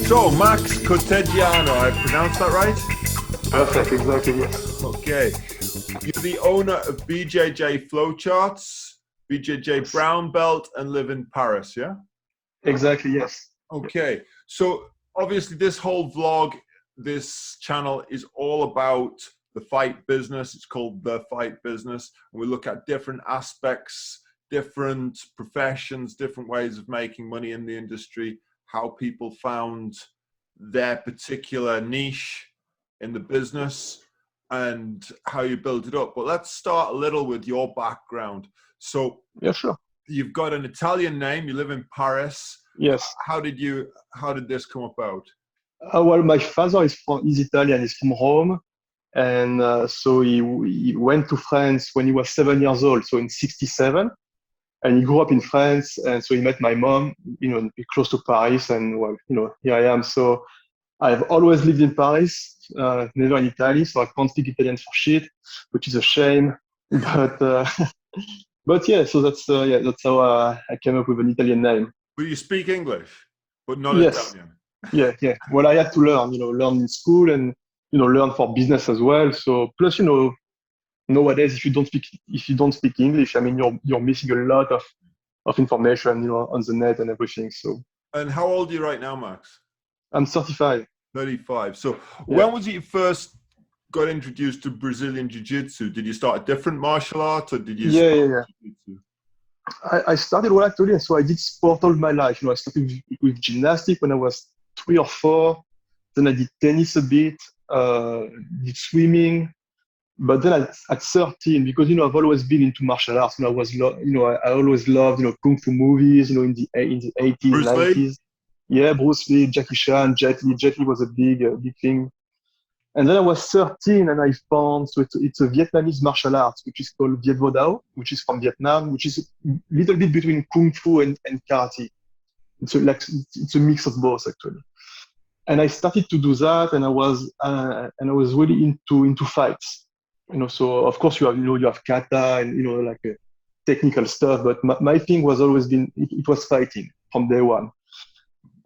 So, Max Corteggiano, I pronounced that right? Perfect, exactly, yes. Okay. You're the owner of BJJ Flow Charts, BJJ Brown Belt, and live in Paris, yeah? Exactly, yes. Okay. So, obviously, this whole vlog, this channel is all about the fight business. It's called The Fight Business. And we look at different aspects, different professions, different ways of making money in the industry, how people found their particular niche in the business and how you build it up. But let's start a little with your background. So Yeah, sure. you've got an Italian name, you live in Paris. Yes. How did this come about? Well, my father is Italian, he's from Rome. And so he went to France when he was 7 years old, so in 67. And he grew up in France. And so he met my mom, close to Paris. And well, here I am. So I've always lived in Paris, never in Italy. So I can't speak Italian for shit, which is a shame. But but yeah, so that's how I came up with an Italian name. But you speak English, but not Yes. Italian. Yeah. Well, I had to learn, learn in school and, learn for business as well. So plus, nowadays, if you don't speak English, I mean, you're missing a lot of information, on the net and everything. So And how old are you right now, Max? I'm 35. 35. So Yeah. when was it you first got introduced to Brazilian jiu-jitsu? Did you start a different martial art or did you start jiu-jitsu? I started well actually, and so I did sport all my life. I started with gymnastics when I was 3 or 4. Then I did tennis a bit, did swimming. But then at 13, because I've always been into martial arts, and I always loved kung fu movies, in the 80s, Bruce Lee? 90s. Yeah, Bruce Lee, Jackie Chan, Jet Li. Jet Li was a big thing. And then I was 13 and I found, so it's a Vietnamese martial arts, which is called Viet Vo Dao, which is from Vietnam, which is a little bit between Kung Fu and karate. It's a mix of both actually. And I started to do that and I was really into fights. So of course you have kata and, technical stuff, but my thing was always it was fighting from day one.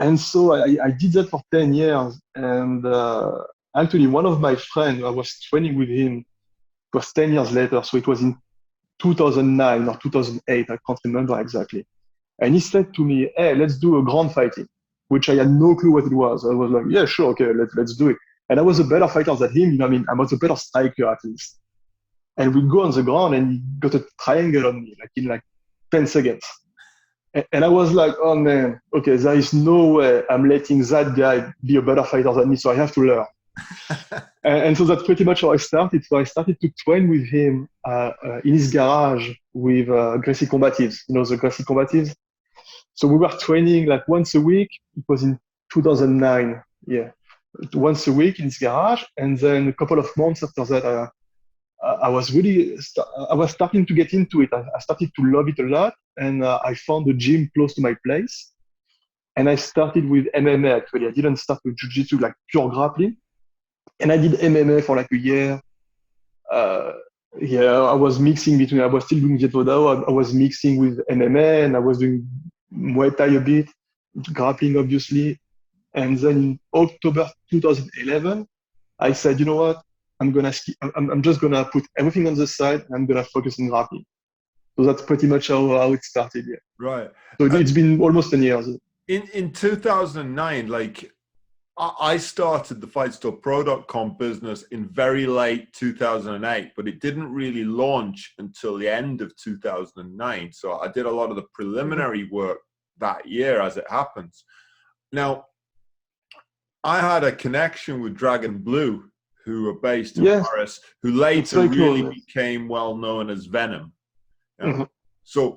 And so I did that for 10 years. And actually, one of my friends, I was training with him, it was 10 years later. So it was in 2009 or 2008. I can't remember exactly. And he said to me, hey, let's do a ground fighting, which I had no clue what it was. I was like, yeah, sure. Okay, let's do it. And I was a better fighter than him. I was a better striker at least. And we go on the ground and he got a triangle on me, in 10 seconds. And I was like, oh man, okay, there is no way I'm letting that guy be a better fighter than me, so I have to learn. and so that's pretty much how I started. So I started to train with him in his garage with Gracie Combatives, the Gracie Combatives. So we were training once a week. It was in 2009, yeah, once a week in his garage. And then a couple of months after that, I was starting to get into it. I started to love it a lot. And I found a gym close to my place. And I started with MMA actually. I didn't start with jiu-jitsu, like pure grappling. And I did MMA for like a year. I was mixing between, I was still doing Viet Vo Dao. I was mixing with MMA and I was doing Muay Thai a bit, grappling obviously. And then in October 2011, I said, you know what? I'm just gonna put everything on the side and I'm gonna focus on grappling. So that's pretty much how it started. Yeah. Right. So it's been almost 10 years. In 2009, I started the FightStorePro.com business in very late 2008, but it didn't really launch until the end of 2009. So I did a lot of the preliminary work that year as it happens. Now, I had a connection with Dragon Blue, who are based in Paris, who later really became well known as Venom. Mm-hmm. So,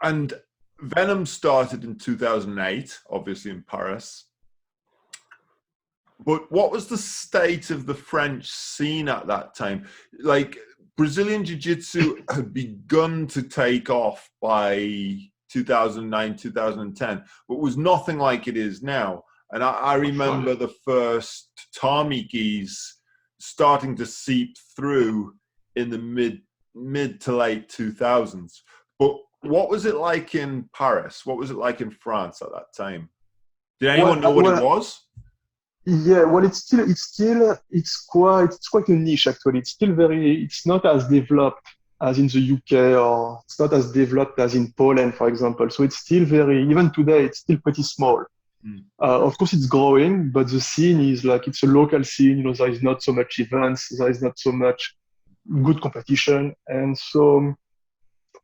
and Venom started in 2008, obviously in Paris. But what was the state of the French scene at that time? Brazilian Jiu-Jitsu had begun to take off by 2009, 2010, but was nothing like it is now. And I remember the first Tommy gis starting to seep through in the mid to late 2000s. But what was it like in Paris? What was it like in France at that time? Did anyone know what it was? Yeah, well, it's quite a niche actually. It's not as developed as in the UK, or it's not as developed as in Poland, for example. So it's still even today, it's still pretty small. Of course, it's growing, but the scene is like, it's a local scene. There is not so much events, there is not so much good competition, and so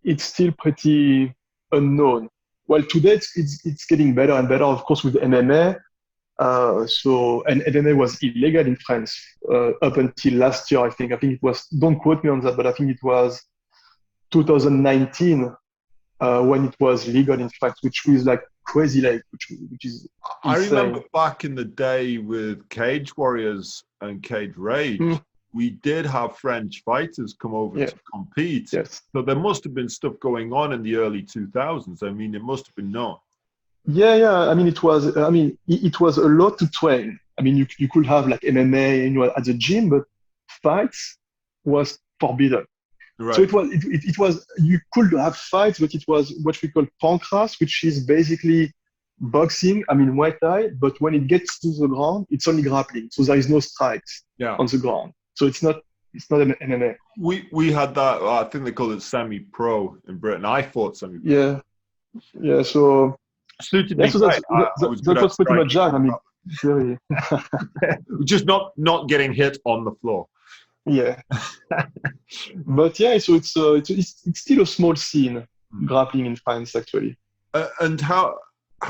it's still pretty unknown. Well, today it's getting better and better, of course, with MMA. And MMA was illegal in France up until last year, I think. I think it was, don't quote me on that, but I think it was 2019 when it was legal in France, which was like crazy late, which is I insane. remember back in the day with Cage Warriors and Cage Rage, we did have French fighters come over to compete. Yes. So there must have been stuff going on in the early 2000s. I mean, it must have been known. Yeah. I mean, it was a lot to train. I mean, you could have like MMA at the gym, but fights was forbidden. Right. So it was, you could have fights, but it was what we call pancras, which is basically boxing, I mean Muay Thai, but when it gets to the ground, it's only grappling. So there is no strikes on the ground. So it's not an MMA. We had that, I think they call it semi-pro in Britain. I fought semi-pro. Yeah. So suited me. So that was pretty much that. I mean, very just not getting hit on the floor. Yeah. But yeah, so it's still a small scene, grappling in France actually. And how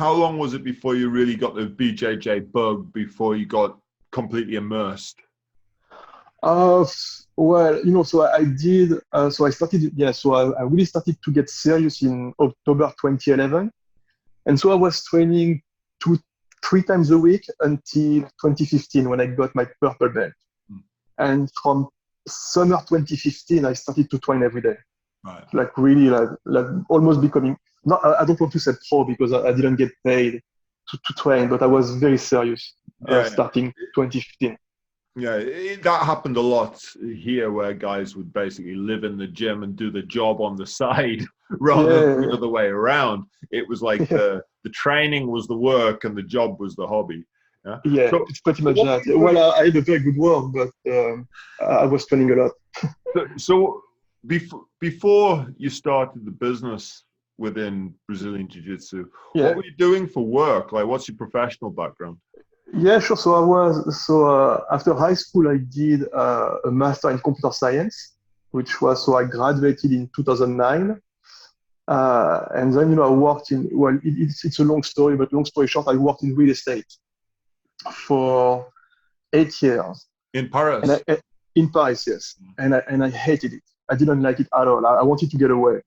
long was it before you really got the BJJ bug, before you got completely immersed? Well, so I did. So I started. Yeah. So I really started to get serious in October 2011, and so I was training 2-3 times a week until 2015 when I got my purple belt. And from summer 2015, I started to train every day. Right. Like really, like almost becoming. Not. I don't want to say pro because I didn't get paid to train, but I was very serious starting 2015. Yeah, that happened a lot here, where guys would basically live in the gym and do the job on the side rather than the other way around. It was like the training was the work and the job was the hobby. Yeah, so, it's pretty much that. Well, I had a very good work, but I was training a lot. So before you started the business within Brazilian Jiu-Jitsu, what were you doing for work? Like, what's your professional background? Yeah, sure. So after high school, I did a master in computer science, I graduated in 2009. And then, I worked in, well, it's a long story, but long story short, I worked in real estate for 8 years. In Paris? In Paris, yes. And I hated it. I didn't like it at all. I wanted to get away.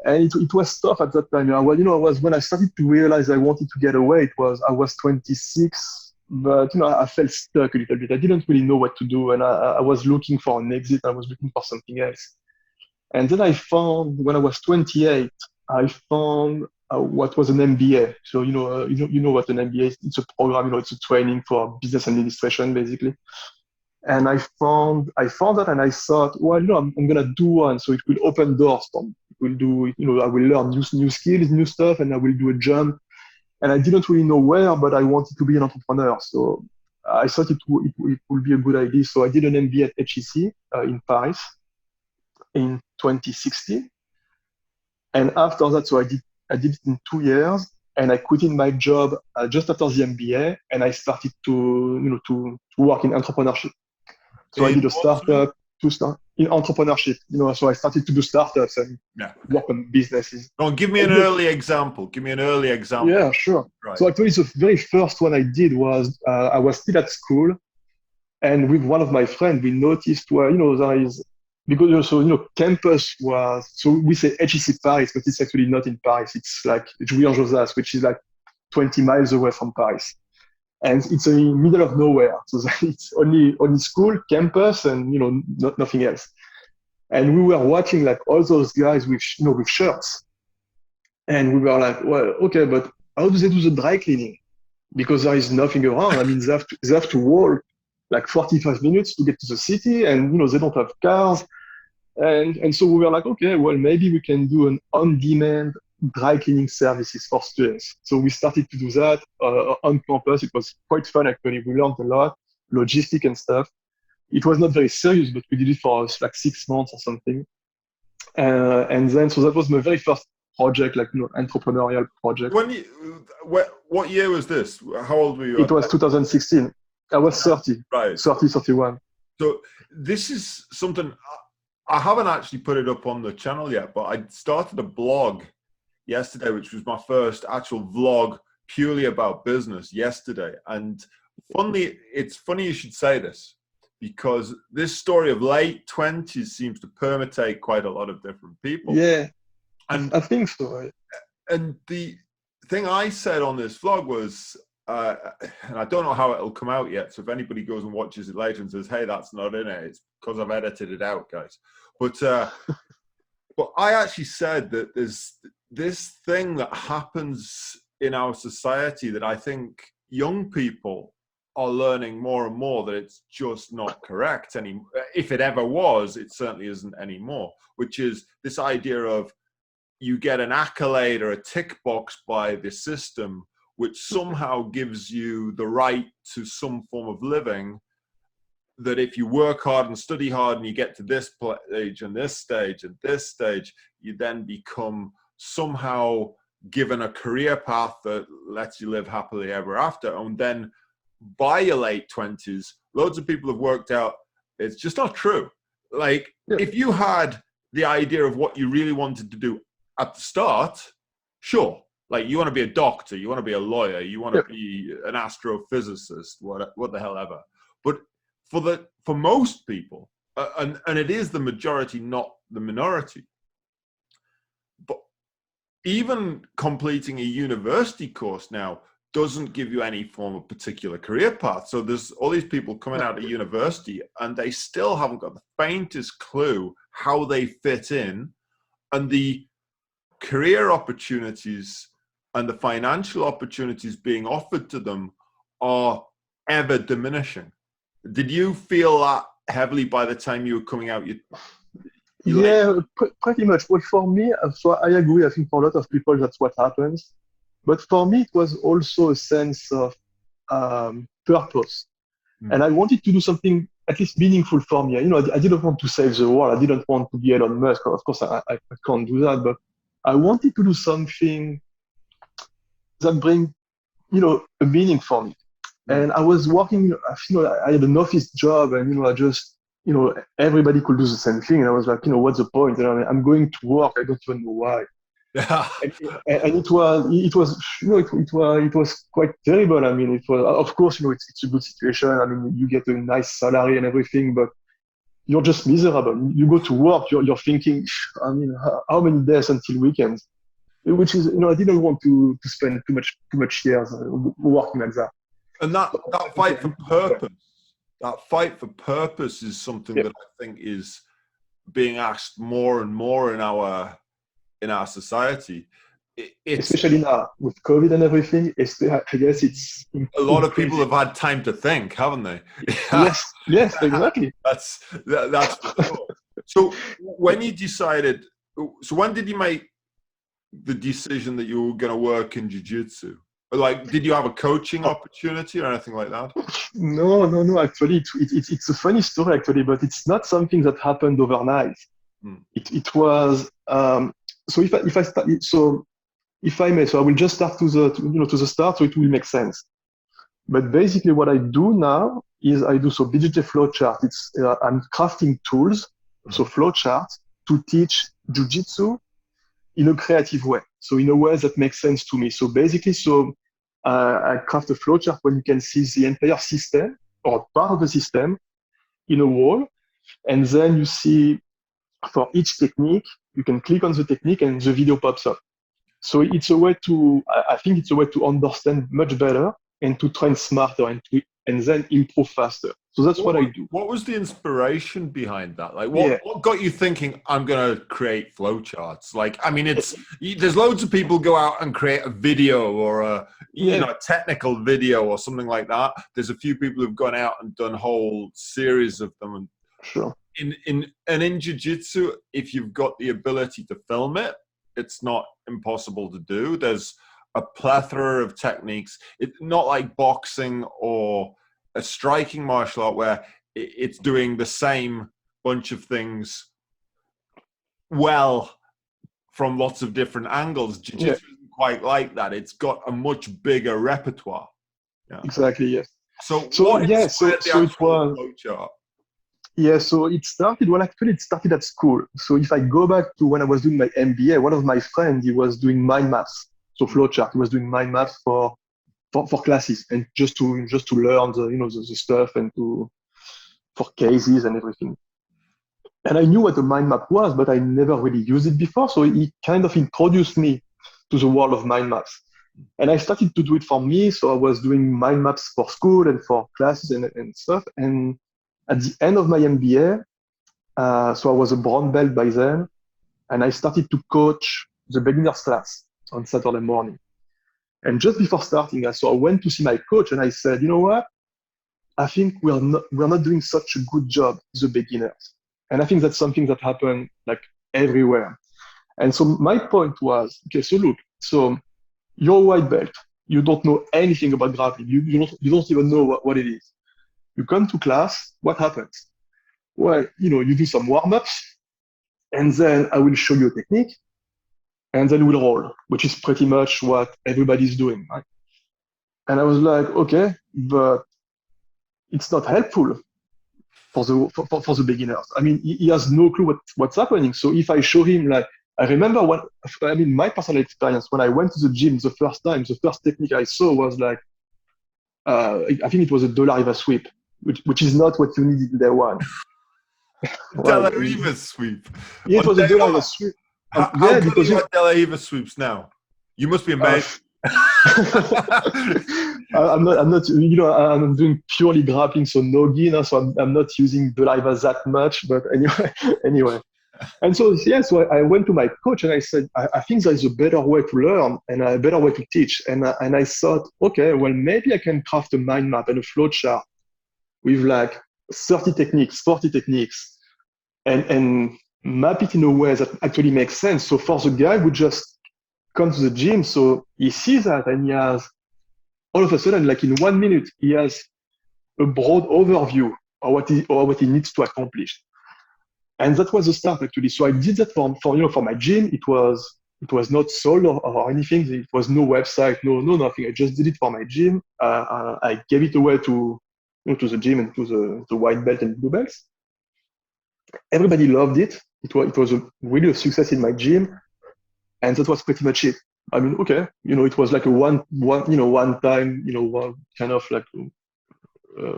And it was tough at that time. When I started to realize I wanted to get away, I was 26, but I felt stuck a little bit. I didn't really know what to do, and I was looking for an exit. I was looking for something else. And then I found, when I was 28, I found what was an MBA. So you know what an MBA is. It's a program. It's a training for business administration, basically. And I found that, and I thought, well, I'm gonna do one, so it will open doors for me. I will learn new skills, new stuff, and I will do a jump. And I didn't really know where, but I wanted to be an entrepreneur. So I thought it would be a good idea. So I did an MBA at HEC in Paris in 2016. And after that, so I did it in 2 years, and I quit in my job just after the MBA, and I started to work in entrepreneurship. So I did a startup to start in entrepreneurship, so I started to do startups and work on businesses. Give me an early example. Yeah, sure. Right. So actually the very first one I did was, I was still at school, and with one of my friends, we noticed where, there is, because campus was, so we say HEC Paris, but it's actually not in Paris. It's like Juillan-Josas, which is like 20 miles away from Paris. And it's in the middle of nowhere. So it's only school, campus, and nothing else. And we were watching like all those guys with shirts. And we were like, well, okay, but how do they do the dry cleaning? Because there is nothing around. I mean, they have to walk like 45 minutes to get to the city, and they don't have cars. And so we were like, okay, well, maybe we can do an on-demand dry cleaning services for students. So we started to do that on campus. It was quite fun, actually. We learned a lot, logistic and stuff. It was not very serious, but we did it for like 6 months or something. And then, so that was my very first project, like, entrepreneurial project. What year was this? How old were you? It was 2016. I was 30, right. 30, 31. So this is something, I haven't actually put it up on the channel yet, but I started a blog yesterday, which was my first actual vlog purely about business yesterday. And it's funny you should say this, because this story of late 20s seems to permeate quite a lot of different people. Yeah, and I think so. Right? And the thing I said on this vlog was, and I don't know how it'll come out yet, so if anybody goes and watches it later and says, hey, that's not in it, it's because I've edited it out, guys. But I actually said that there's this thing that happens in our society that I think young people are learning more and more, that it's just not correct anymore. If it ever was, it certainly isn't anymore, which is this idea of you get an accolade or a tick box by the system, which somehow gives you the right to some form of living, that if you work hard and study hard and you get to this stage and this stage and this stage, you then become somehow given a career path that lets you live happily ever after. And then by your late 20s, loads of people have worked out it's just not true. Like, if you had the idea of what you really wanted to do at the start, sure. Like, you want to be a doctor, you want to be a lawyer, you want to be an astrophysicist, what the hell ever. But for most people, and it is the majority, not the minority, but even completing a university course now doesn't give you any form of particular career path. So there's all these people coming out of university and they still haven't got the faintest clue how they fit in, and the career opportunities and the financial opportunities being offered to them are ever diminishing. Did you feel that heavily by the time you were coming out? Pretty much. Well, for me, so I agree. I think for a lot of people, that's what happens. But for me, it was also a sense of purpose. And I wanted to do something at least meaningful for me. I didn't want to save the world. I didn't want to be Elon Musk. Of course, I can't do that. But I wanted to do something that bring, a meaning for me. And I was working, I had an office job, and, I just, everybody could do the same thing. And I was like, what's the point? I'm going to work. I don't even know why. And it was quite terrible. I mean, it was, of course, it's a good situation. I mean, you get a nice salary and everything, but you're just miserable. You go to work, you're thinking, I mean, how many days until weekends? Which is, I didn't want to spend too much years working like that. And that fight for purpose is something that I think is being asked more and more in our society. Especially now with COVID and everything, I guess it's a lot of people have had time to think, haven't they? yes, exactly. That's for sure. So when you decided, when did you make the decision that you were going to work in jiu-jitsu? Like, did you have a coaching opportunity or anything like that? No. Actually, it's a funny story, actually, but it's not something that happened overnight. It was so if I may, so I will just start to the start, so it will make sense. But basically, what I do now is BJJ Flow Charts. I'm crafting tools, so flow charts, to teach jiu-jitsu in a creative way. So in a way that makes sense to me. So basically, I craft a flow chart where you can see the entire system or part of the system in a wall. And then you see for each technique, you can click on the technique and the video pops up. So it's a way I think it's a way to understand much better and to train smarter and then improve faster. So that's what I do. What was the inspiration behind that? Like, what got you thinking, I'm going to create flow charts? Like, I mean, there's loads of people go out and create a video or a technical video or something like that. There's a few people who've gone out and done whole series of them. And sure. In jiu-jitsu, if you've got the ability to film it, it's not impossible to do. There's a plethora of techniques. It's not like boxing or a striking martial art where it's doing the same bunch of things well from lots of different angles. Jiu-jitsu isn't quite like that. It's got a much bigger repertoire. Yeah. Exactly, yes. So So what yeah, inspired so the it actual was. flow chart? Yeah, so it started, well, actually, it started at school. So if I go back to when I was doing my MBA, one of my friends, he was doing mind maps, so flowchart. He was doing mind maps for classes and just to learn the stuff and for cases and everything. And I knew what a mind map was, but I never really used it before. So he kind of introduced me to the world of mind maps. And I started to do it for me. So I was doing mind maps for school and for classes and stuff. And at the end of my MBA, so I was a brown belt by then, and I started to coach the beginners class on Saturday morning. And just before starting, so I went to see my coach and I said, you know what? I think we're not doing such a good job, the beginners. And I think that's something that happened like everywhere. And so my point was, okay, so look, so you're a white belt. You don't know anything about grappling. You don't even know what it is. You come to class, what happens? Well, you do some warm-ups, and then I will show you a technique, and then we'll roll, which is pretty much what everybody's doing, right? And I was like, okay, but it's not helpful for the beginners. I mean, he has no clue what's happening. So if I show him, like, I remember my personal experience when I went to the gym the first time, the first technique I saw was like, I think it was a De La Riva sweep, which is not what you need in day one. De La Riva sweep. Yeah, it was a De La Riva sweep. How good are your De La Riva sweeps now? You must be amazing. I'm not, I'm doing purely grappling, so no gi now, so I'm not using De La Riva that much, but anyway. And so, yeah, so I went to my coach and I said, I think there is a better way to learn and a better way to teach. And I thought, okay, well, maybe I can craft a mind map and a flow chart with like 30 techniques, 40 techniques, and map it in a way that actually makes sense. So for the guy who just comes to the gym, so he sees that and he has, all of a sudden, like in 1 minute, he has a broad overview of what he needs to accomplish. And that was the start actually. So I did that for my gym. It was not sold or anything. It was no website, no nothing. I just did it for my gym. I gave it away to the gym and to the white belt and blue belts. Everybody loved it. It was really a success in my gym, and that was pretty much it. I mean, okay, it was like a one time, one kind of like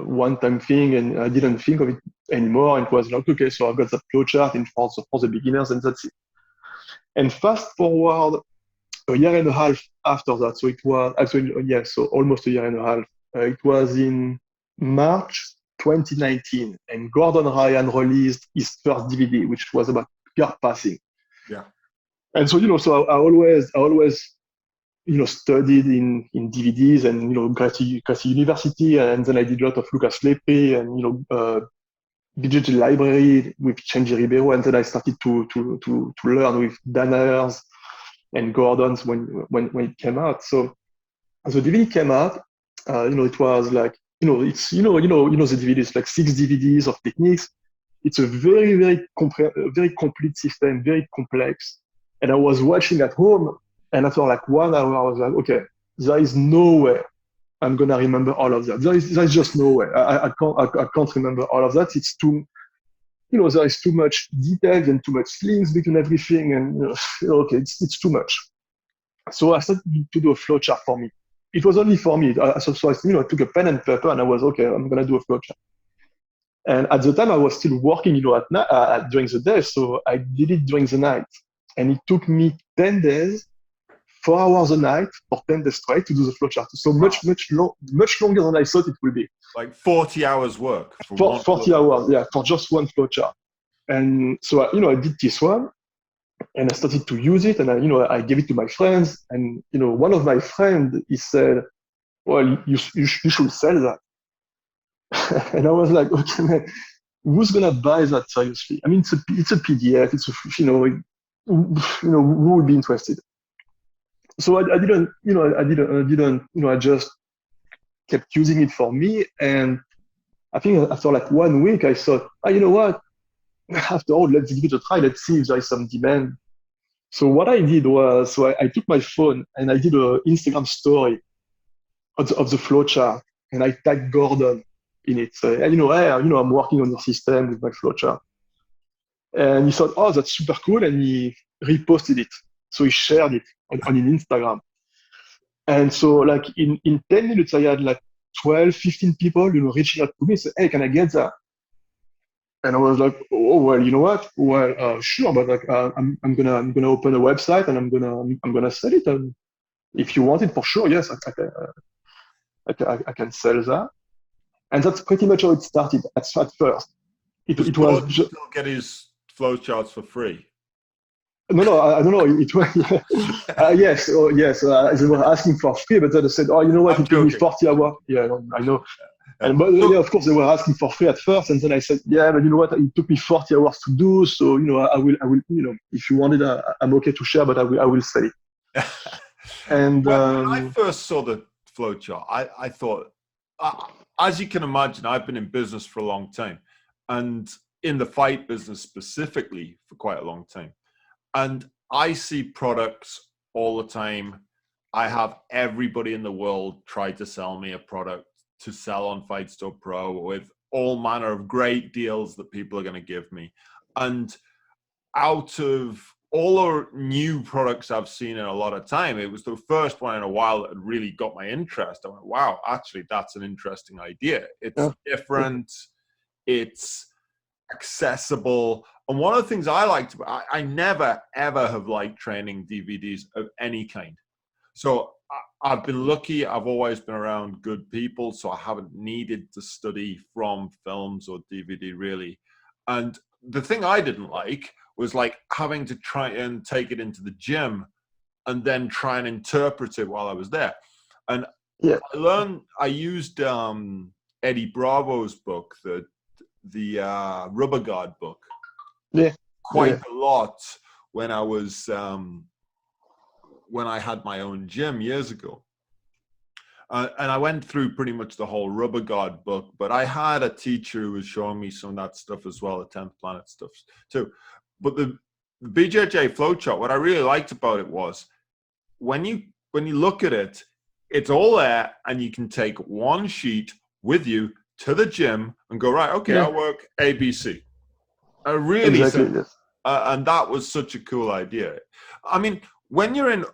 one-time thing, and I didn't think of it anymore. And it was like, okay, so I've got that flow chart in for the beginners, and that's it. And fast forward a year and a half after that, so it was actually, so almost a year and a half. It was in March 2019, and Gordon Ryan released his first DVD, which was about guard passing. Yeah. And so, so I always studied in DVDs and, Gracie University. And then I did a lot of Lucas Lepre and, BJJ Library with Chenji Ribeiro. And then I started to learn with Dan Ayers and Gordon's when it came out. So the DVD came out, it was like, it's, the DVD is like 6 DVDs of techniques. It's a very, very complete system, very complex. And I was watching at home, and after like 1 hour, I was like, okay, there is no way I'm gonna remember all of that. There is just no way. I can't remember all of that. It's too, there is too much details and too much links between everything, and okay, it's too much. So I started to do a flow chart for me. It was only for me. So I took a pen and paper, and I was okay. I'm gonna do a flow chart. And at the time, I was still working, at night, during the day, so I did it during the night, and it took me 10 days. 4 hours a night for 10 days straight to do the flowchart. So much longer than I thought it would be. Like 40 hours work. For 40 hours, yeah, for just one flowchart. And so, I did this one, and I started to use it, and I gave it to my friends. And, one of my friends, he said, well, you should sell that. And I was like, okay, man, who's going to buy that seriously? I mean, it's a PDF. It's who would be interested. So I didn't, I just kept using it for me. And I think after like 1 week, I thought, you know what? After all, let's give it a try. Let's see if there is some demand. So what I did was, I took my phone and I did an Instagram story of the flow chart, and I tagged Gordon in it. So, hey, I'm working on the system with my flow chart. And he thought, oh, that's super cool, and he reposted it. So he shared it on his Instagram. And so like in 10 minutes, I had like 12, 15 people, reaching out to me, say, hey, can I get that? And I was like, oh, well, you know what? Well, sure, but like, I'm gonna open a website and I'm gonna sell it. And if you want it, for sure, yes, I can sell that. And that's pretty much how it started at first. It was just still get his flow charts for free. No, I don't know. It was yes, they were asking for free, but then they said, "Oh, you know what? It took me 40 hours." Yeah, I know. But of course, they were asking for free at first, and then I said, "Yeah, but you know what? It took me 40 hours to do, so I will, if you want it, I'm okay to share, but I will sell it." And when I first saw the flow chart, I thought, as you can imagine, I've been in business for a long time, and in the fight business specifically for quite a long time. And I see products all the time. I have everybody in the world try to sell me a product to sell on Fight Store Pro with all manner of great deals that people are going to give me. And out of all the new products I've seen in a lot of time, it was the first one in a while that had really got my interest. I went, wow, actually, that's an interesting idea. It's different. It's accessible. And one of the things I liked about I never ever have liked training DVDs of any kind. So I've been lucky. I've always been around good people, so I haven't needed to study from films or DVD really. And the thing I didn't like was like having to try and take it into the gym and then try and interpret it while I was there. And I used Eddie Bravo's book, the Rubber Guard book, quite a lot when I was when I had my own gym years ago, and I went through pretty much the whole Rubber Guard book. But I had a teacher who was showing me some of that stuff as well, the 10th Planet stuff too. But the BJJ Flow Chart, what I really liked about it was when you look at it, it's all there, and you can take one sheet with you to the gym and go, right, okay, I'll work ABC. Really simple. And that was such a cool idea. I mean, when you're in,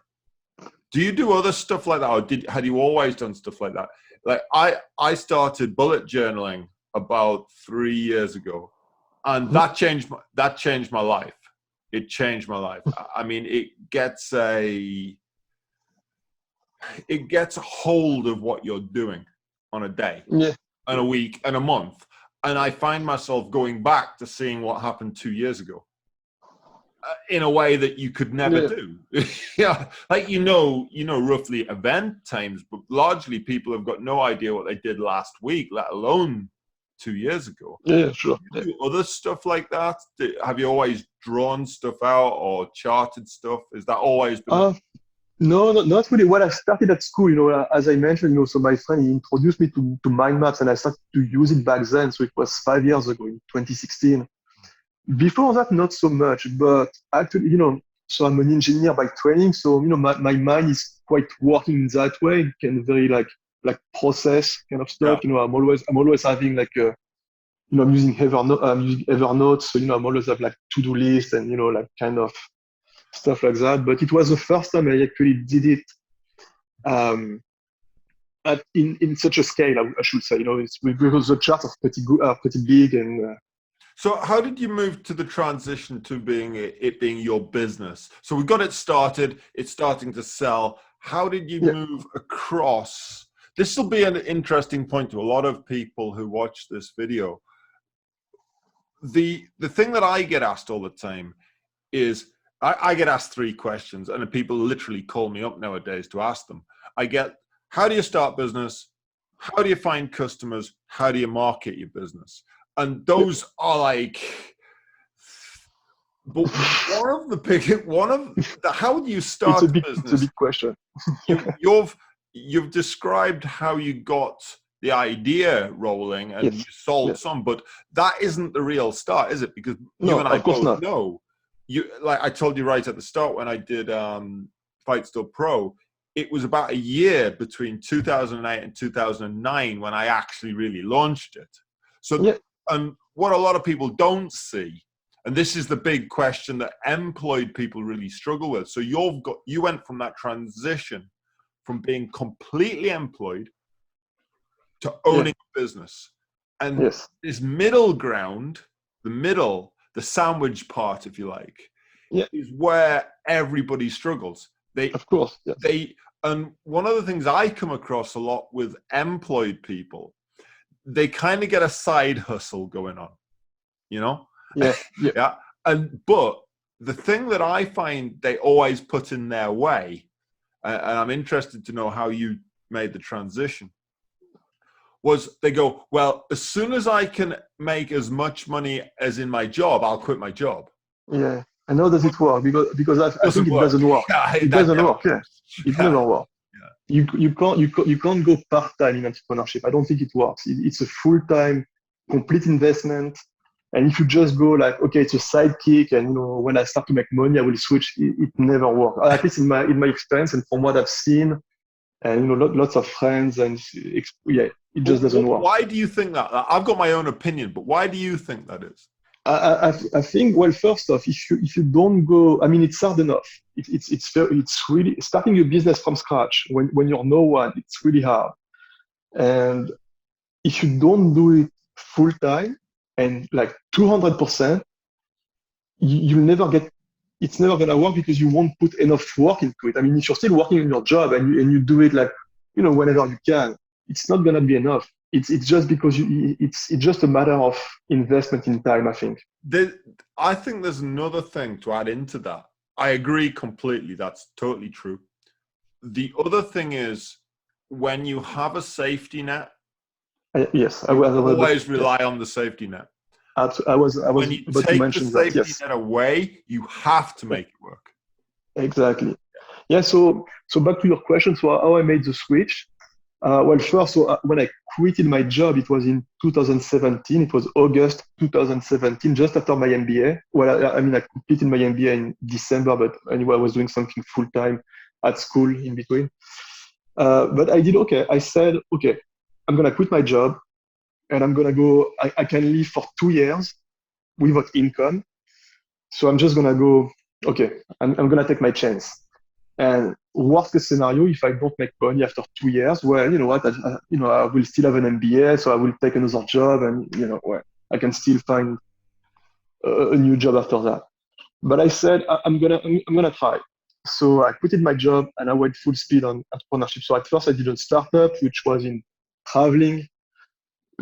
do you do other stuff like that, or had you always done stuff like that? Like I started bullet journaling about 3 years ago, and that changed my life. It changed my life. I mean, it gets a hold of what you're doing on a day. And a week and a month, and I find myself going back to seeing what happened 2 years ago in a way that you could never do. Like roughly event times, but largely people have got no idea what they did last week, let alone 2 years ago. Sure. Do you do other stuff like that? Have you always drawn stuff out or charted stuff? Is that always been? No, not really. Well, I started at school, as I mentioned, so my friend, he introduced me to mind maps, and I started to use it back then. So it was 5 years ago, in 2016. Before that, not so much, but actually, so I'm an engineer by training. So, my mind is quite working in that way. It can very like process kind of stuff. I'm always having like, I'm using Evernote. So, I'm always have like to-do list and, like kind of stuff like that. But it was the first time I actually did it in such a scale, I should say. It's because the charts are pretty big. And so how did you move to the transition to it being your business? So we got it started, it's starting to sell. How did you move across? This will be an interesting point to a lot of people who watch this video. The thing that I get asked all the time is, I get asked 3 questions, and people literally call me up nowadays to ask them. I get, how do you start business? How do you find customers? How do you market your business? And those are like But how do you start a business? It's a big question. You've described how you got the idea rolling and you sold some, but that isn't the real start, is it? Because you and I both know, like I told you right at the start when I did Fight Still Pro, it was about a year between 2008 and 2009 when I actually really launched it. So, and what a lot of people don't see, and this is the big question that employed people really struggle with. So you went from that transition from being completely employed to owning a business. And this middle ground, the sandwich part, if you like, is where everybody struggles. And one of the things I come across a lot with employed people, they kind of get a side hustle going on, you know? But the thing that I find they always put in their way, and I'm interested to know how you made the transition, was they go, well, as soon as I can make as much money as in my job, I'll quit my job. Yeah. And how does it work? Because I think it doesn't work. It doesn't work. Yeah. It never works. Yeah. You can't go part-time in entrepreneurship. I don't think it works. It's a full-time, complete investment. And if you just go like, okay, it's a sidekick, and when I start to make money, I will switch. It never works. At least in my experience and from what I've seen, and lots of friends, and it just doesn't work. Why do you think that? I've got my own opinion, but why do you think that is? I think, well, first off, if you don't go, I mean, it's hard enough. It's really starting your business from scratch when you're no one. It's really hard, and if you don't do it full time and like 200%, you'll never get. It's never gonna work because you won't put enough work into it. I mean, if you're still working in your job and you do it like whenever you can, it's not gonna be enough. It's just because it's just a matter of investment in time, I think. I think there's another thing to add into that. I agree completely. That's totally true. The other thing is when you have a safety net, I always rely on the safety net. I was when you take the safety net away, you have to make it work. Exactly. Yeah. So back to your question. So how I made the switch. Well, first, when I quitted my job, it was in 2017. It was August 2017, just after my MBA. Well, I mean, I completed my MBA in December, but anyway, I was doing something full time at school in between. But I did okay. I said, okay, I'm gonna quit my job, and I'm gonna go. I can live for 2 years without income. So I'm just gonna go. Okay, I'm gonna take my chance. And worst case scenario, if I don't make money after 2 years, well, you know what? I will still have an MBA, so I will take another job, and well, I can still find a new job after that. But I said I'm gonna try. So I quitted my job and I went full speed on entrepreneurship. So at first I did a startup, which was in traveling.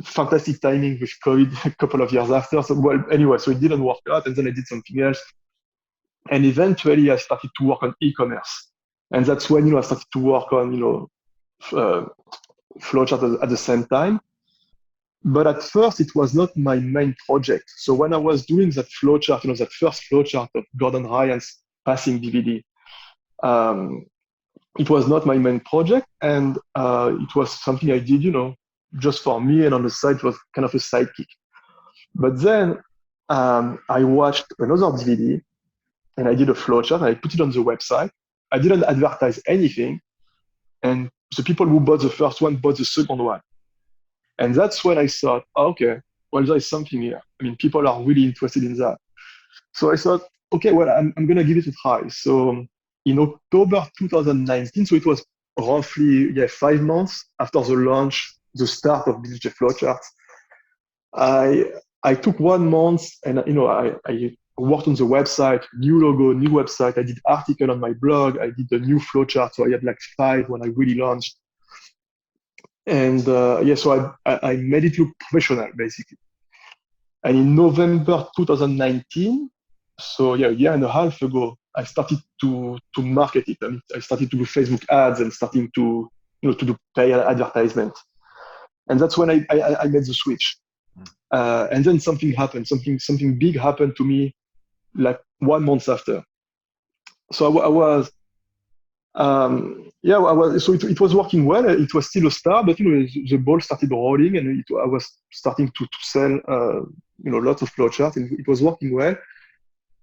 Fantastic timing with COVID a couple of years after. So well, anyway, so it didn't work out, and then I did something else. And eventually I started to work on e-commerce. And that's when, I started to work on, Flow Chart at the same time. But at first it was not my main project. So when I was doing that flow chart, that first flow chart of Gordon Ryan's passing DVD, it was not my main project. And it was something I did, just for me. And on the side, it was kind of a sidekick. But then I watched another DVD, and I did a flow chart, and I put it on the website. I didn't advertise anything. And the people who bought the first one bought the second one. And that's when I thought, okay, well, there's something here. I mean, people are really interested in that. So I thought, okay, well, I'm going to give it a try. So in October 2019, so it was roughly 5 months after the launch, the start of BJJ Flow Charts, I took 1 month, and I worked on the website, new logo, new website. I did article on my blog. I did the new flow chart. So I had like 5 when I really launched. And so I made it look professional, basically. And in November 2019, so a year and a half ago, I started to market it. I started to do Facebook ads and starting to do paid advertisement. And that's when I made the switch. And then something happened. Something big happened to me, like 1 month after. So I was, yeah, I was. So it was working well. It was still a start, but the ball started rolling, and I was starting to sell, lots of flowcharts, and it was working well.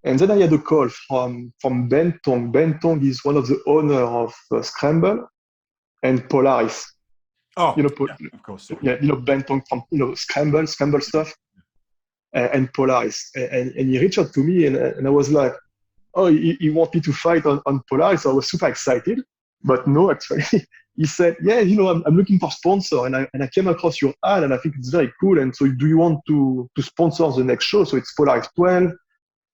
And then I had a call from Ben Tong. Ben Tong is one of the owner of Scramble and Polaris. Oh, yeah, of course. Yeah, Ben Tong from Scramble stuff, and Polaris. And he reached out to me, and I was like, oh, he want me to fight on Polaris. So I was super excited, but no, actually, he said, yeah, I'm looking for sponsor, and I came across your ad, and I think it's very cool. And so, do you want to sponsor the next show? So it's Polaris 12.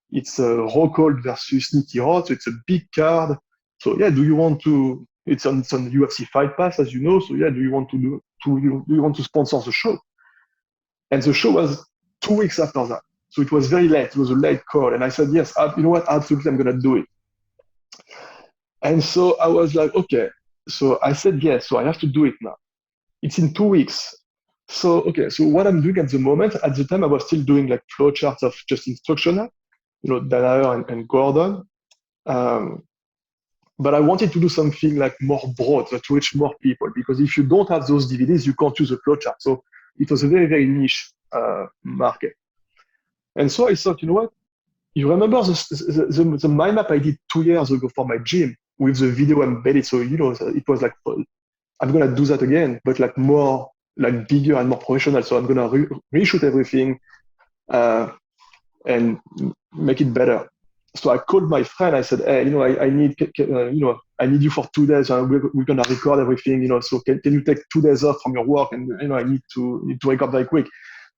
It's Rockhold versus Nicky Rod, so it's a big card. So yeah, do you want to? It's on UFC Fight Pass, as you know. So yeah, do you want to sponsor the show? And the show was 2 weeks after that, so it was very late. It was a late call, and I said yes. You know what? Absolutely, I'm gonna do it. And so I was like, okay. So I said yes. So I have to do it now. It's in 2 weeks. So okay. So what I'm doing at the moment, at the time, I was still doing like flowcharts of just instructional. Danaher and Gordon. But I wanted to do something like more broad, to reach more people, because if you don't have those DVDs, you can't use a flowchart. So it was a very, very niche market. And so I thought, you know what? You remember the mind map I did 2 years ago for my gym with the video embedded. So, it was like, I'm going to do that again, but like more, like bigger and more professional. So I'm going to reshoot everything. And make it better. So I called my friend. I said, hey, I need, I need you for 2 days, and we're gonna record everything. So can you take 2 days off from your work? And I need to record very quick.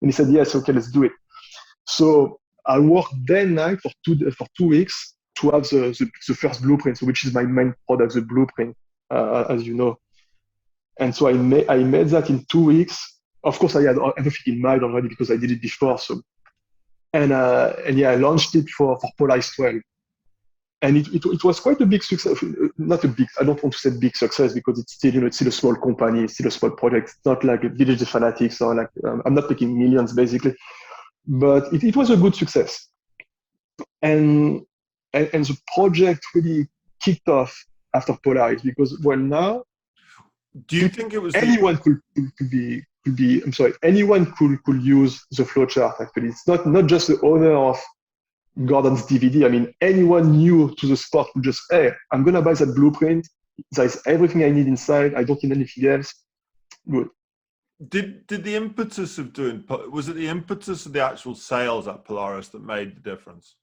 And he said, yes, okay, let's do it. So I worked day and night for 2 weeks to have the first blueprint, which is my main product, the blueprint, as you know. And so I made that in 2 weeks. Of course, I had everything in mind already because I did it before. So. And yeah, I launched it for Polaris 12, and it was quite a big success. Not a big, I don't want to say big success because it's still it's still a small company, it's still a small project. It's not like BJJ Fanatics or like I'm not making millions basically, but it was a good success. And the project really kicked off after Polaris because now. Do you think it was anyone could be? I'm sorry, anyone could use the flowchart. Actually, it's not just the owner of Gordon's DVD. I mean, anyone new to the sport could just, hey, I'm gonna buy that blueprint. There's everything I need inside. I don't need anything else. Good. Did the impetus of was it the impetus of the actual sales at Polaris that made the difference?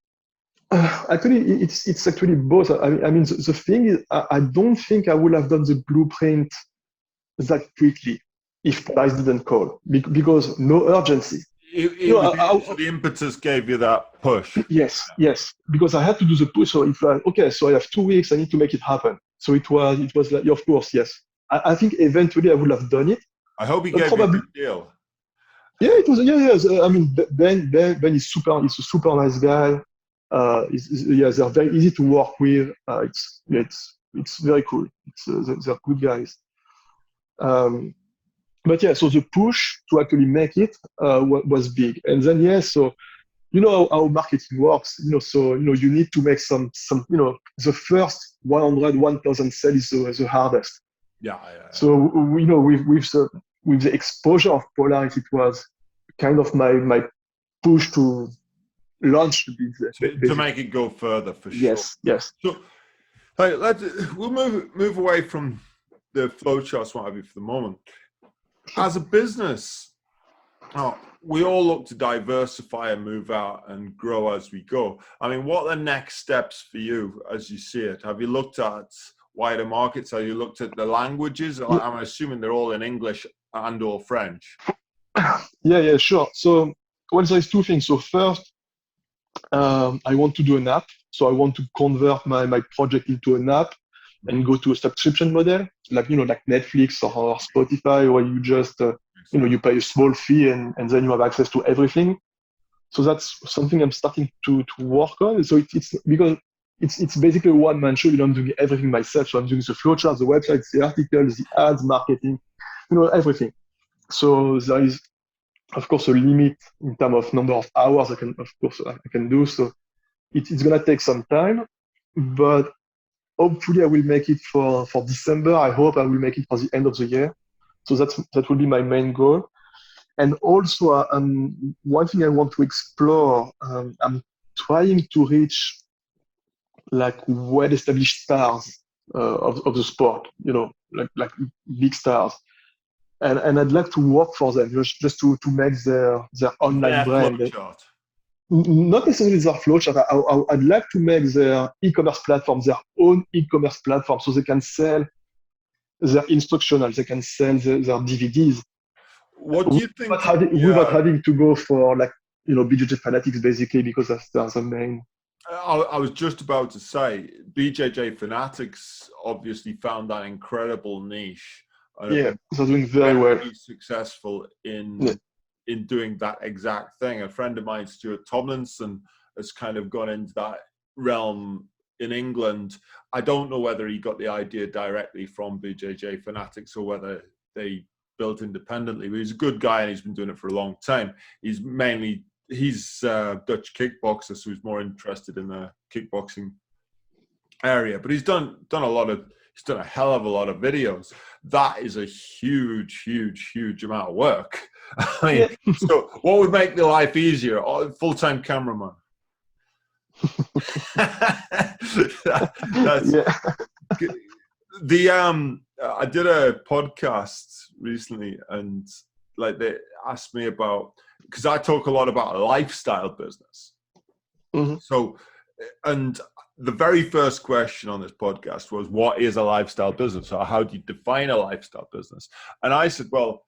Actually, it's actually both. I mean, the thing is, I don't think I would have done the blueprint that quickly if Polaris didn't call, because no urgency. So the impetus gave you that push. Yes, because I had to do the push. So if so I have 2 weeks, I need to make it happen. So it was like, of course, yes. I think eventually I would have done it. I hope he gave you a good deal. Yeah, it was. Yeah. I mean, Ben is super. He's a super nice guy. They're very easy to work with. It's very cool. They're good guys. But yeah, so the push to actually make it was big. And then so how marketing works. So you need to make some the first 1,000 sales is the hardest. Yeah. So with the exposure of Polaris, it was kind of my push to launch the business to make it go further for sure. Yes. So we'll move away from the flowcharts, what have you, for the moment. As a business, we all look to diversify and move out and grow as we go. I mean, what are the next steps for you as you see it? Have you looked at wider markets? Have you looked at the languages? I'm assuming they're all in English and or French. Yeah, sure. So, there's 2 things. So first, I want to do an app. So I want to convert my project into an app and go to a subscription model, like Netflix or Spotify, where you just you pay a small fee and then you have access to everything. So that's something I'm starting to work on. So it's because it's basically a one-man show. I'm doing everything myself. So I'm doing the flowcharts, the websites, the articles, the ads, marketing, everything. So there is, of course, a limit in terms of number of hours I can do. So it's gonna take some time, but hopefully I will make it for December. I hope I will make it for the end of the year. So that will be my main goal. And also, one thing I want to explore, I'm trying to reach like well-established stars of the sport, like big stars. And I'd like to work for them just to make their online Their flow brand. chart. Not necessarily their flowchart. I'd like to make their e-commerce platform, their own e-commerce platform, so they can sell their instructionals, they can sell their DVDs What do you think? without having to go for like BJJ fanatics basically, because that's the main. I was just about to say, BJJ Fanatics obviously found that incredible niche. And Yeah, they're doing very well. Successful in doing that exact thing. A friend of mine, Stuart Tomlinson, has kind of gone into that realm in England. I don't know whether he got the idea directly from BJJ Fanatics or whether they built independently, but he's a good guy and he's been doing it for a long time. He's a Dutch kickboxer, so he's more interested in the kickboxing area. But he's done a hell of a lot of videos. That is a huge, huge, huge amount of work. I mean, so what would make the life easier? Full-time cameraman. I did a podcast recently, and like they asked me about, because I talk a lot about a lifestyle business. Mm-hmm. So, and the very first question on this podcast was, what is a lifestyle business? Or how do you define a lifestyle business? And I said, well,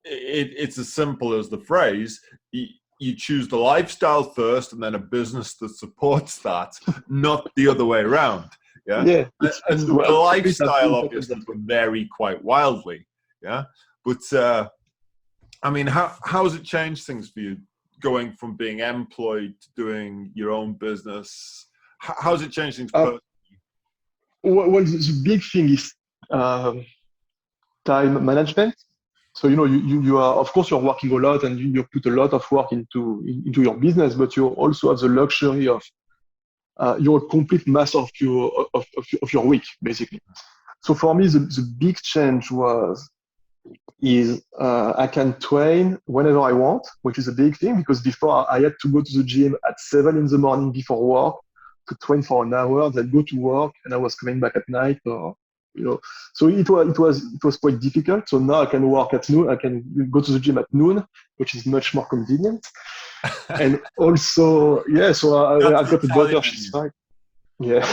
it's as simple as the phrase, you choose the lifestyle first and then a business that supports that, not the other way around. Yeah. And the lifestyle obviously can vary quite wildly. Yeah. But I mean, how has it changed things for you going from being employed to doing your own business? How has it changed things personally? Well, the big thing is time management. So you are, of course, you're working a lot and you put a lot of work into your business, but you also have the luxury of you're a complete master of your week, basically. So for me, the big change is I can train whenever I want, which is a big thing, because before I had to go to the gym at 7 in the morning before work to train for an hour, then go to work, and I was coming back at night, or so it was quite difficult. So now I can work at noon, I can go to the gym at noon, which is much more convenient. And also, so I've got a daughter, she's 5. Yeah.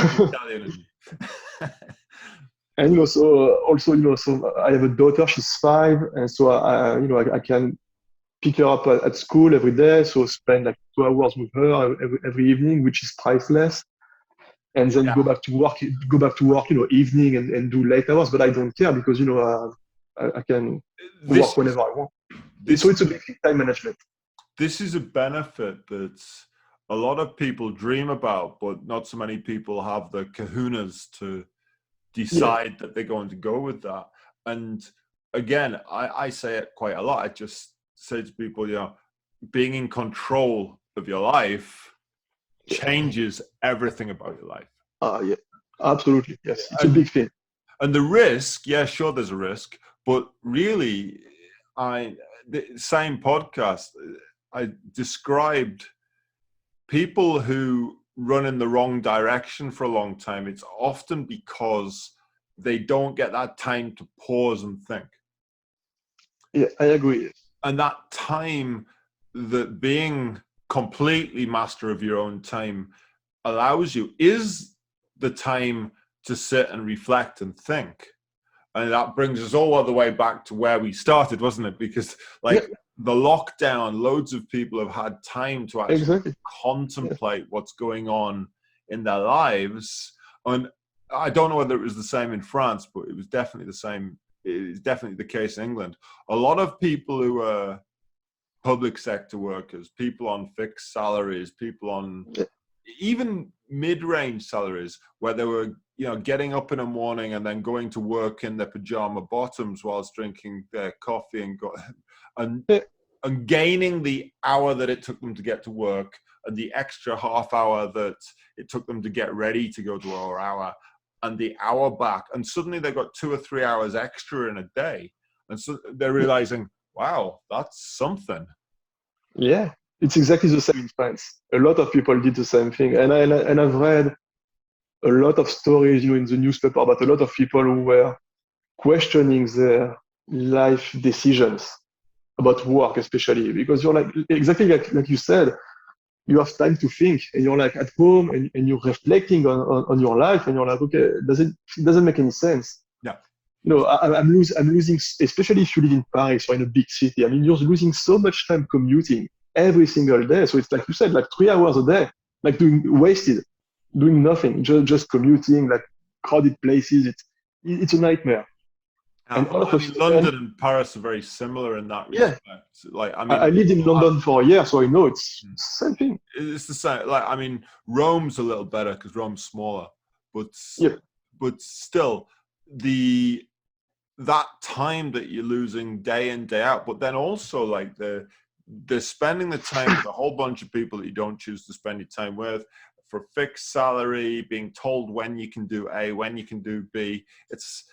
And so I have a daughter, she's 5, and so I can pick her up at school every day, so spend like 2 hours with her every evening, which is priceless. And then go back to work, evening and do late hours, but I don't care because I can work whenever I want. So it's a big time management. This is a benefit that a lot of people dream about, but not so many people have the kahunas to decide that they're going to go with that. And again, I say it quite a lot. I just say to people, being in control of your life changes everything about your life. Yeah, absolutely. Yes, it's a big thing. And the risk, sure, there's a risk, but really, the same podcast, I described people who run in the wrong direction for a long time. It's often because they don't get that time to pause and think. Yeah, I agree. And that time, that being completely master of your own time allows you, is the time to sit and reflect and think. And that brings us all the way back to where we started, wasn't it? Because the lockdown, loads of people have had time to actually contemplate what's going on in their lives. And I don't know whether it was the same in France, but it was definitely the same. It is definitely the case in England. A lot of people who are public sector workers, people on fixed salaries, people on even mid-range salaries, where they were, getting up in the morning and then going to work in their pajama bottoms whilst drinking their coffee and gaining the hour that it took them to get to work and the extra half hour that it took them to get ready to go to our hour, and the hour back, and suddenly they've got 2 or 3 hours extra in a day, and so they're realizing, wow, that's something. Yeah, it's exactly the same in France. A lot of people did the same thing, and I've read a lot of stories, in the newspaper about a lot of people who were questioning their life decisions about work, especially because you're like exactly like you said, you have time to think, and you're like at home, and you're reflecting on your life, and you're like, okay, it doesn't make any sense. Yeah. I'm losing, especially if you live in Paris or in a big city. I mean, you're losing so much time commuting every single day. So it's like you said, like 3 hours a day, like wasted, doing nothing, just commuting, like crowded places. It's a nightmare. And all of a sudden, London and Paris are very similar in that respect. Like, I mean, I lived in London for a year, so I know it's the same thing. It's the same. Like, I mean, Rome's a little better because Rome's smaller, but still, that time that you're losing day in, day out, but then also like they're spending the time with a whole bunch of people that you don't choose to spend your time with, for fixed salary, being told when you can do A, when you can do B. It's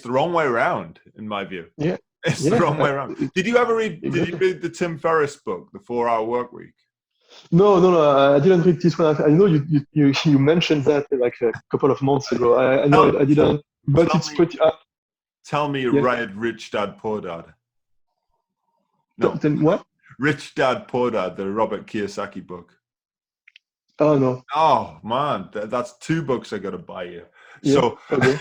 the wrong way around, in my view. Yeah. It's the wrong way around. Did you read the Tim Ferriss book, The 4-Hour Workweek? No, I didn't read this one. I know you mentioned that like a couple of months ago. I know I didn't, but it's pretty. Tell me you read Rich Dad Poor Dad. No. Then what? Rich Dad Poor Dad, the Robert Kiyosaki book. Oh no. Oh man, that's 2 books I got to buy you. Yeah, so, okay.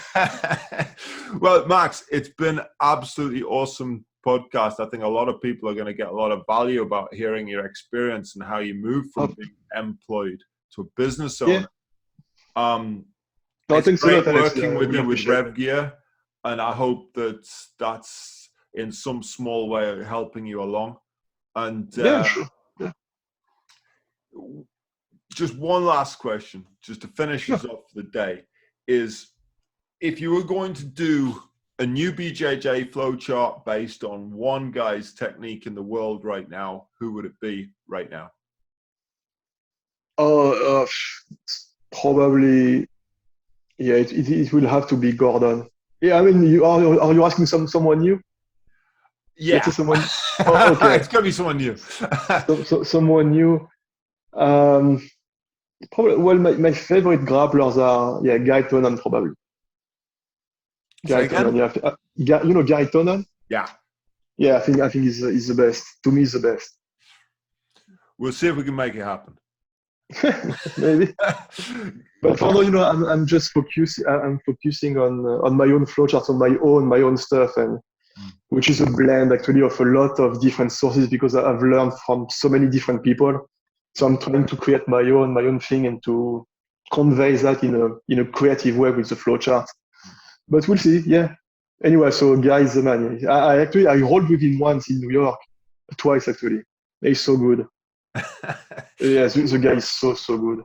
Well, Max, it's been absolutely awesome podcast. I think a lot of people are going to get a lot of value about hearing your experience and how you move from being employed to a business owner. It's great working with you with Rev Gear, and I hope that's in some small way helping you along. And sure. Yeah. Just one last question, just to finish us off for the day, is if you were going to do a new BJJ flow chart based on one guy's technique in the world right now, who would it be right now? Probably, it will have to be Gordon. Yeah, I mean, are you asking someone new? Yeah. Someone. Oh, okay. It's gonna be someone new. Someone new. Probably. Well, my favorite grapplers are Gary Tonon probably. Gary Tonon, you know Gary Tonon? Yeah. Yeah, I think he's the best. To me, he's the best. We'll see if we can make it happen. Maybe. But for now, I'm just focusing on my own flowcharts, on my own stuff, and which is a blend actually of a lot of different sources because I've learned from so many different people. So I'm trying to create my own thing and to convey that in a creative way with the flowchart. But we'll see. Yeah. Anyway, so Guy is the man. I rolled with him once in New York, twice actually. He's so good. Yeah, the guy is so good.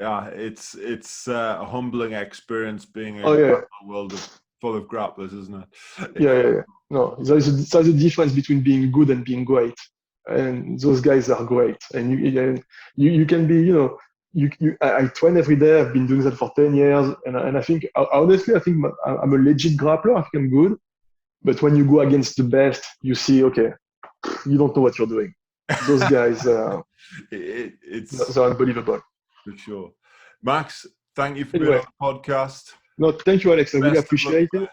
Yeah, it's a humbling experience being in a world full of grapplers, isn't it? Yeah. No, there's a difference between being good and being great, and those guys are great. And you can be, I train every day. I've been doing that for 10 years, and I think honestly, I'm a legit grappler. I think I'm good. But when you go against the best, you see, okay, you don't know what you're doing. Those guys, they're unbelievable. For sure. Max, thank you for being on the podcast. No, thank you, Alex. I really appreciate it.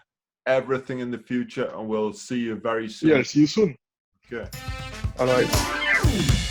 Everything in the future, and we'll see you very soon. Yeah, I'll see you soon. Okay. All right.